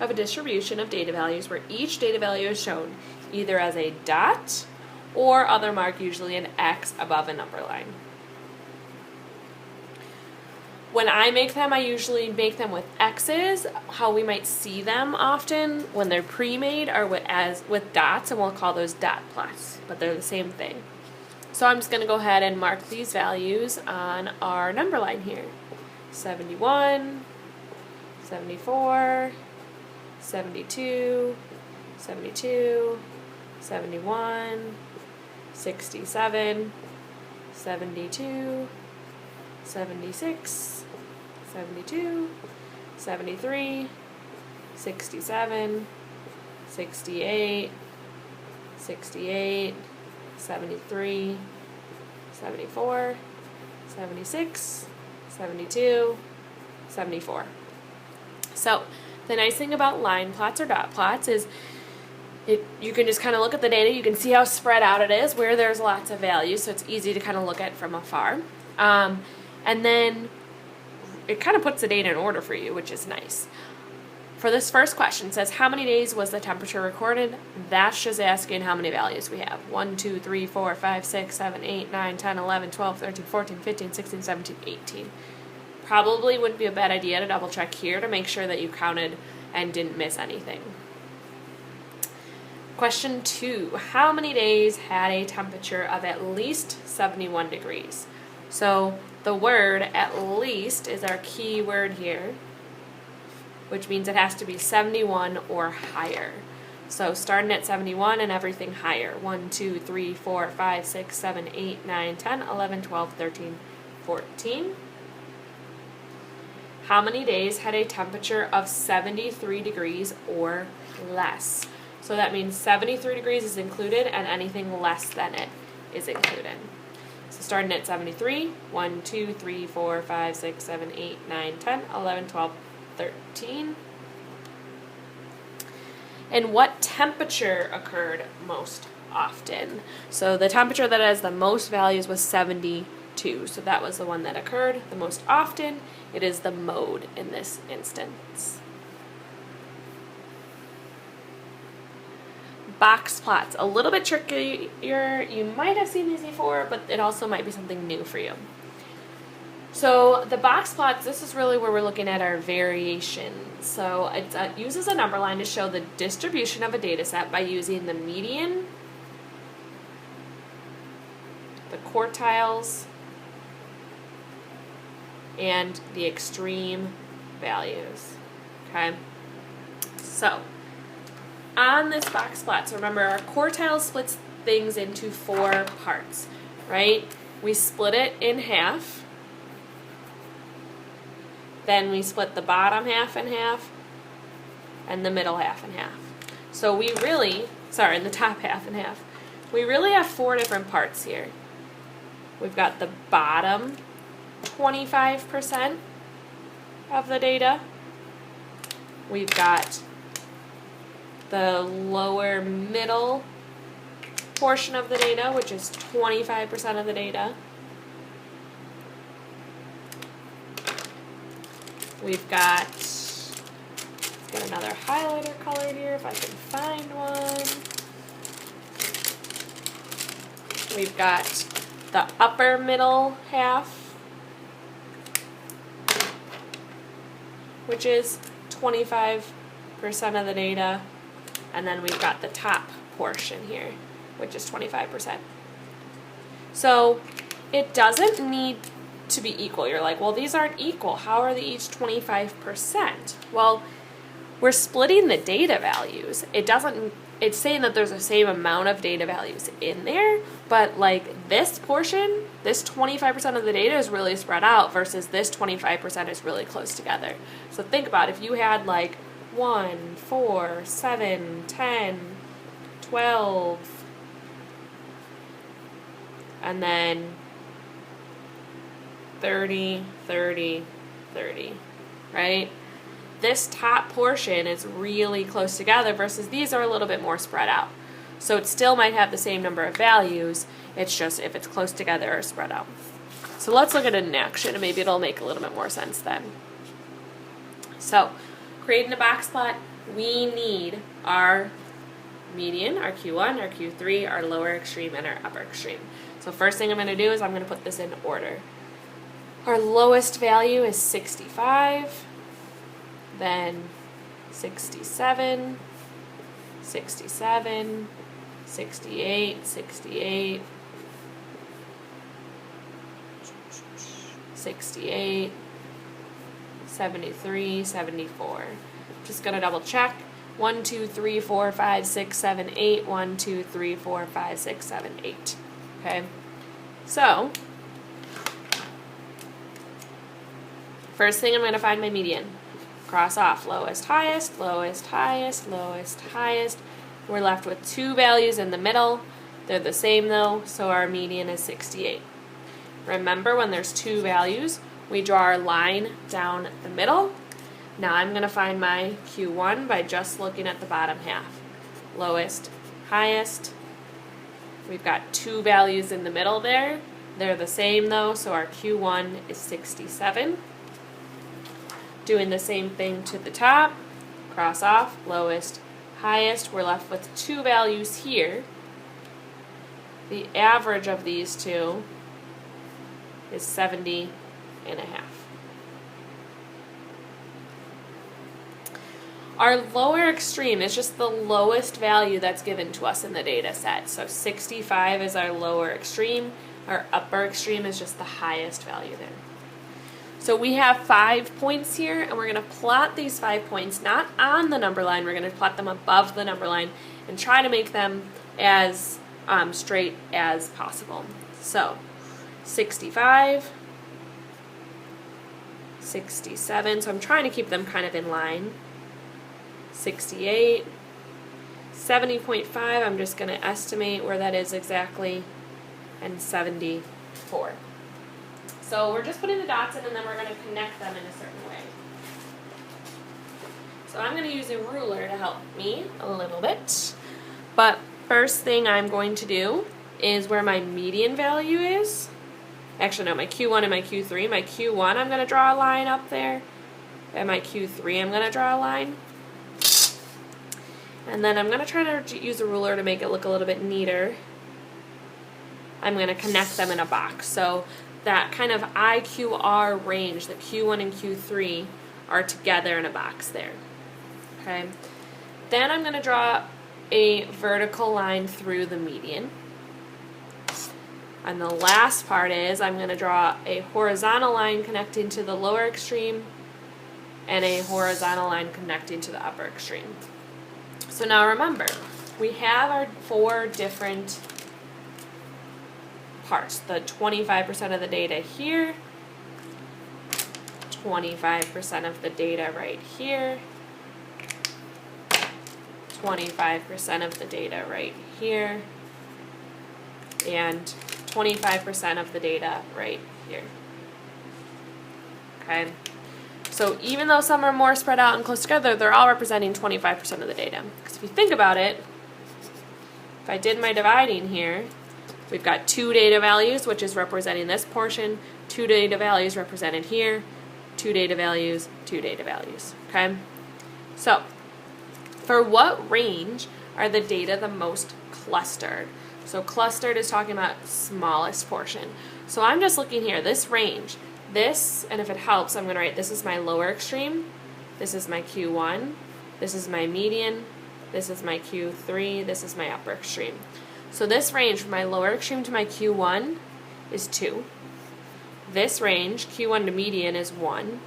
of a distribution of data values where each data value is shown either as a dot or other mark, usually an X above a number line. When I make them, I usually make them with X's. How we might see them often when they're pre-made are with dots, and we'll call those dot plots, but they're the same thing. So I'm just going to go ahead and mark these values on our number line here. 71, 74, 72, 72, 71, 67, 72, 76, 72, 73, 67, 68, 68, 73, 74, 76, 72, 74. So the nice thing about line plots or dot plots is you can just kind of look at the data, you can see how spread out it is, where there's lots of values, so it's easy to kind of look at from afar. And then it kind of puts the data in order for you, which is nice. For this first question, it says, how many days was the temperature recorded? That's just asking how many values we have. 1, 2, 3, 4, 5, 6, 7, 8, 9, 10, 11, 12, 13, 14, 15, 16, 17, 18. Probably wouldn't be a bad idea to double check here to make sure that you counted and didn't miss anything. Question 2, how many days had a temperature of at least 71 degrees? So the word at least is our key word here, which means it has to be 71 or higher. So starting at 71 and everything higher. 1, 2, 3, 4, 5, 6, 7, 8, 9, 10, 11, 12, 13, 14. How many days had a temperature of 73 degrees or less? So that means 73 degrees is included and anything less than it is included. So starting at 73, 1, 2, 3, 4, 5, 6, 7, 8, 9, 10, 11, 12, 13. And what temperature occurred most often? So the temperature that has the most values was 72. So that was the one that occurred the most often. It is the mode in this instance. Box plots, a little bit trickier. You might have seen these before, but it also might be something new for you. So the box plots, this is really where we're looking at our variations. So it uses a number line to show the distribution of a data set by using the median, the quartiles, and the extreme values. Okay? So on this box plot, so remember our quartile splits things into 4 parts, right? We split it in half. Then we split the bottom half in half and the middle half in half. So we really, and the top half in half. We really have 4 different parts here. We've got the bottom 25% of the data. We've got the lower middle portion of the data, which is 25% of the data. We've got, let's get another highlighter color here if I can find one. We've got the upper middle half, which is 25% of the data. And then we've got the top portion here, which is 25%. So it doesn't need to be equal. You're like, well, these aren't equal. How are they each 25%? Well, we're splitting the data values. It's saying that there's the same amount of data values in there, but like this portion, this 25% of the data is really spread out versus this 25% is really close together. So think about if you had like 1, 4, 7, 10, 12, and then 30, 30, 30, right? This top portion is really close together versus these are a little bit more spread out. So it still might have the same number of values, it's just if it's close together or spread out. So let's look at it in action and maybe it'll make a little bit more sense then. So creating a box plot, we need our median, our Q1, our Q3, our lower extreme, and our upper extreme. So first thing I'm going to do is I'm going to put this in order. Our lowest value is 65, then 67, 67, 68, 68, 68, 73, 74. Just going to double check. 1, 2, 3, 4, 5, 6, 7, 8. 1, 2, 3, 4, 5, 6, 7, 8. Okay? So, first thing I'm going to find my median. Cross off lowest, highest, lowest, highest, lowest, highest. We're left with two values in the middle. They're the same though, so our median is 68. Remember, when there's two values, we draw our line down the middle. Now I'm going to find my Q1 by just looking at the bottom half. Lowest, highest. We've got two values in the middle there. They're the same though, so our Q1 is 67. Doing the same thing to the top. Cross off, lowest, highest. We're left with two values here. The average of these two is 70 and a half. Our lower extreme is just the lowest value that's given to us in the data set. So 65 is our lower extreme. Our upper extreme is just the highest value there. So we have 5 points here, and we're going to plot these 5 points not on the number line. We're going to plot them above the number line and try to make them as straight as possible. So 65, 67, so I'm trying to keep them kind of in line. 68, 70.5, I'm just going to estimate where that is exactly, and 74. So we're just putting the dots in, and then we're going to connect them in a certain way. So I'm going to use a ruler to help me a little bit. But first thing I'm going to do is where my median value is. Actually, no, my Q1 and my Q3. My Q1, I'm going to draw a line up there. And my Q3, I'm going to draw a line. And then I'm going to try to use a ruler to make it look a little bit neater. I'm going to connect them in a box. So that kind of IQR range, the Q1 and Q3, are together in a box there. Okay. Then I'm going to draw a vertical line through the median. And the last part is I'm going to draw a horizontal line connecting to the lower extreme and a horizontal line connecting to the upper extreme. So now remember, we have our 4 different parts. The 25% of the data here, 25% of the data right here, 25% of the data right here, and 25% of the data right here. Okay? So even though some are more spread out and close together, they're all representing 25% of the data. Because if you think about it, if I did my dividing here, we've got 2 data values, which is representing this portion, 2 data values represented here, 2 data values, 2 data values. Okay? So, for what range are the data the most clustered? So clustered is talking about smallest portion. So I'm just looking here, this range, this, and if it helps, I'm going to write this is my lower extreme, this is my Q1, this is my median, this is my Q3, this is my upper extreme. So this range from my lower extreme to my Q1 is 2. This range, Q1 to median, is 1.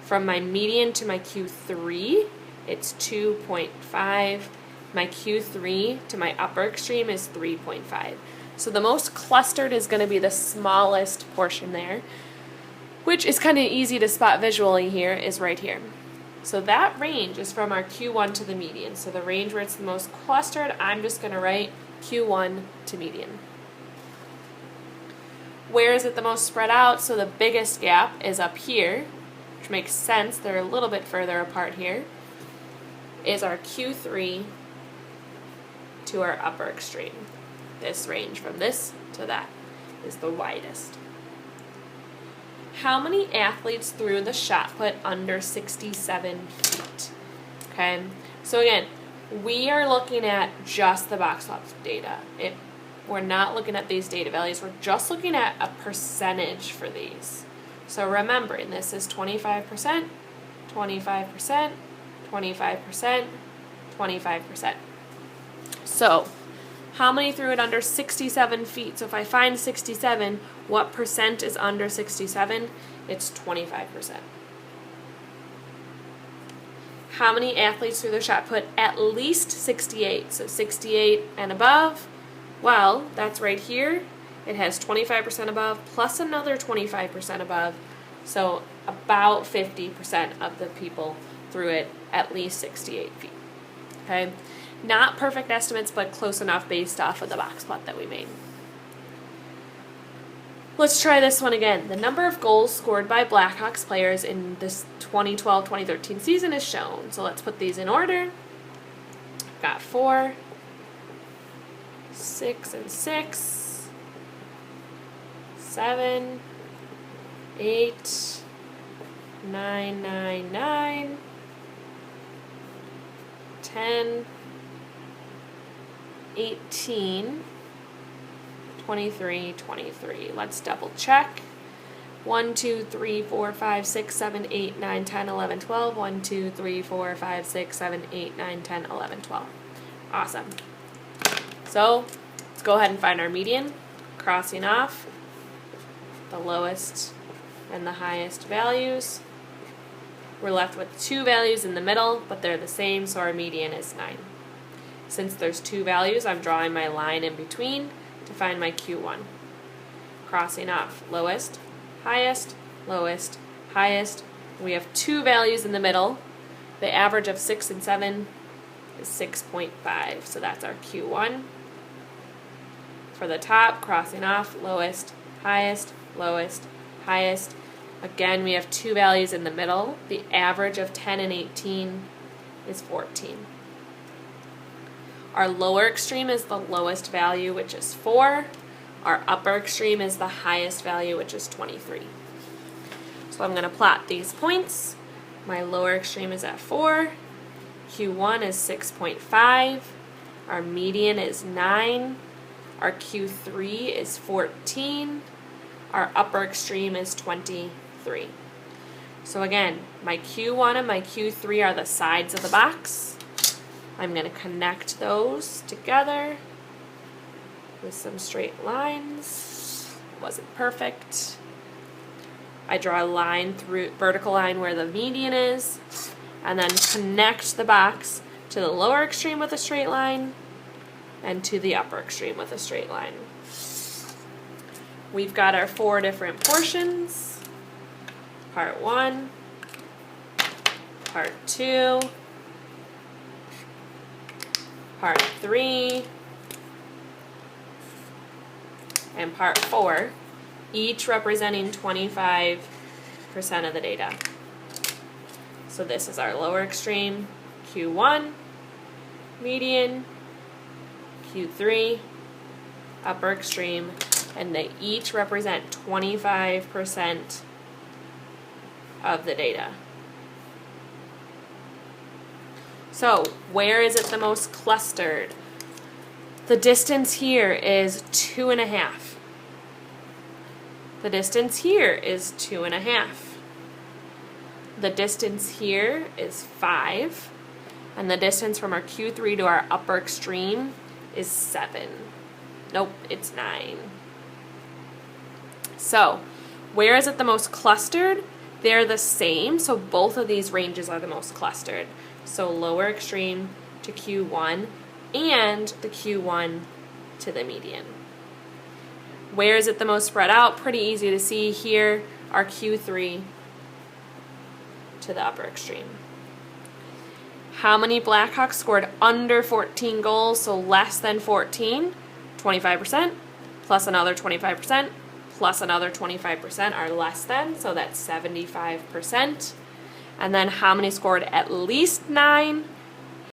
From my median to my Q3, it's 2.5. My Q3 to my upper extreme is 3.5. So the most clustered is going to be the smallest portion there, which is kind of easy to spot visually here, is right here. So that range is from our Q1 to the median. So the range where it's the most clustered, I'm just going to write Q1 to median. Where is it the most spread out? So the biggest gap is up here, which makes sense. They're a little bit further apart here, is our Q3 to our upper extreme. This range from this to that is the widest. how many athletes threw the shot put under 67 feet? Okay, so again, we are looking at just the box plot data. We're not looking at these data values. We're just looking at a percentage for these. So remembering, this is 25%, 25%, 25%, 25%. So how many threw it under 67 feet? So if I find 67, what percent is under 67? It's 25%. How many athletes threw their shot put at least 68? So 68 and above. Well, that's right here. It has 25% above plus another 25% above. So about 50% of the people threw it at least 68 feet. Okay? Not perfect estimates, but close enough based off of the box plot that we made. Let's try this one again. The number of goals scored by Blackhawks players in this 2012-2013 season is shown. So let's put these in order. Got 4, 6 and 6, 7, 8, 9, 9, 9, 10, 18, 23, 23. Let's double check. 1, 2, 3, 4, 5, 6, 7, 8, 9, 10, 11, 12. 1, 2, 3, 4, 5, 6, 7, 8, 9, 10, 11, 12. Awesome. So let's go ahead and find our median, crossing off the lowest and the highest values. We're left with 2 values in the middle, but they're the same, so our median is 9. Since there's 2 values, I'm drawing my line in between to find my Q1. Crossing off lowest, highest, lowest, highest. We have 2 values in the middle. The average of 6 and 7 is 6.5, so that's our Q1. For the top, crossing off lowest, highest, lowest, highest. Again, we have 2 values in the middle. The average of 10 and 18 is 14. Our lower extreme is the lowest value, which is 4. Our upper extreme is the highest value, which is 23. So I'm going to plot these points. My lower extreme is at 4. Q1 is 6.5. Our median is 9. Our Q3 is 14. Our upper extreme is 23. So again, my Q1 and my Q3 are the sides of the box. I'm going to connect those together with some straight lines. Wasn't perfect. I draw a line through, vertical line where the median is, and then connect the box to the lower extreme with a straight line and to the upper extreme with a straight line. We've got our 4 different portions. Part 1, part 2, part 3, and part 4, each representing 25% of the data. So this is our lower extreme, Q1, median, Q3, upper extreme, and they each represent 25% of the data. So where is it the most clustered? The distance here is 2.5. The distance here is 2.5. The distance here is 5. And the distance from our Q3 to our upper extreme is 7. Nope, it's 9. So where is it the most clustered? They're the same, so both of these ranges are the most clustered. So lower extreme to Q1 and the Q1 to the median. Where is it the most spread out? Pretty easy to see here, our Q3 to the upper extreme. How many Blackhawks scored under 14 goals, so less than 14? 25%, plus another 25%, plus another 25% are less than, so that's 75%. And then how many scored at least 9?